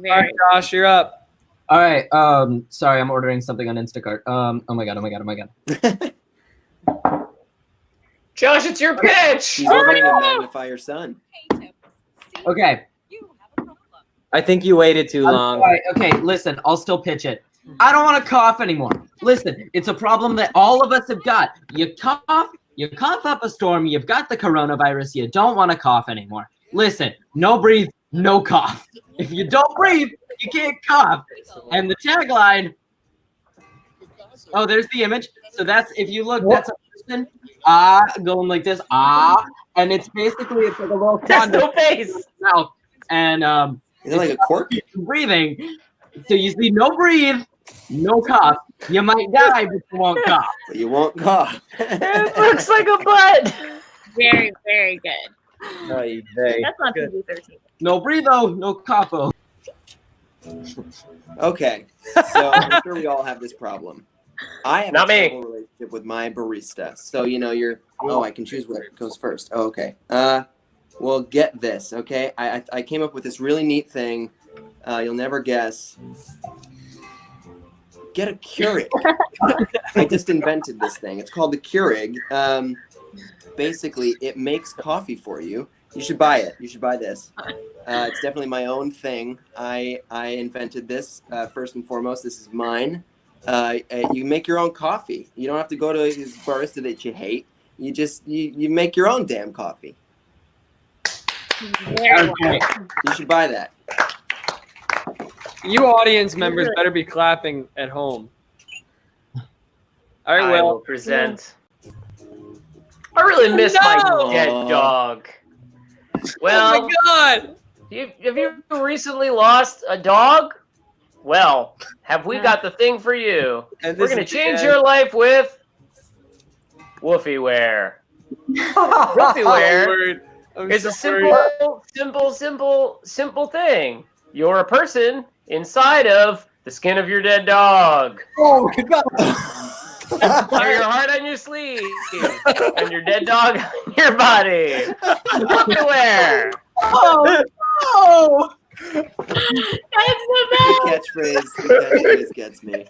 very. All right, Josh, you're up. All right. Sorry, I'm ordering something on Instacart. Oh my god. Josh, it's your pitch. She's ordering a magnifier sun. Okay. I think you waited too long. All right. Okay. Listen, I'll still pitch it. I don't want to cough anymore. Listen, it's a problem that all of us have got. You cough up a storm. You've got the coronavirus. You don't want to cough anymore. Listen, no breathe, no cough. If you don't breathe, you can't cough. And the tagline. Oh, there's the image. So that's, if you look, that's a person going like this, and it's basically, it's like a little That's no face. mouth, and Is it like a cork? breathing. So you see, no breathe, no cough. You might die, but you won't cough. But you won't cough. It looks like a butt. Very, very good. That's not PG-13. No breatho, no cougho. Okay, so I'm sure we all have this problem. I have Not a me. terrible relationship with my barista. So, you know, I can choose what goes first. Oh, okay. Well, get this, okay? I came up with this really neat thing. You'll never guess. Get a Keurig. I just invented this thing. It's called the Keurig. Basically, it makes coffee for you. You should buy it. You should buy this. It's definitely my own thing. I invented this first and foremost. This is mine. You make your own coffee. You don't have to go to his barista that you hate. You just you make your own damn coffee. Very well. You should buy that. You audience members better be clapping at home. All right, I will Will. present. I really miss my dead dog. Well, Oh my God. have you recently lost a dog? Well, have we got the thing for you? And We're this going to is change the your life with Woofywear. Woofywear Word. I'm is a sorry. simple thing. You're a person inside of the skin of your dead dog. Oh my god. Or your heart on your sleeve. And your dead dog on your body. Woofywear. Oh. That's the best. The catchphrase gets me.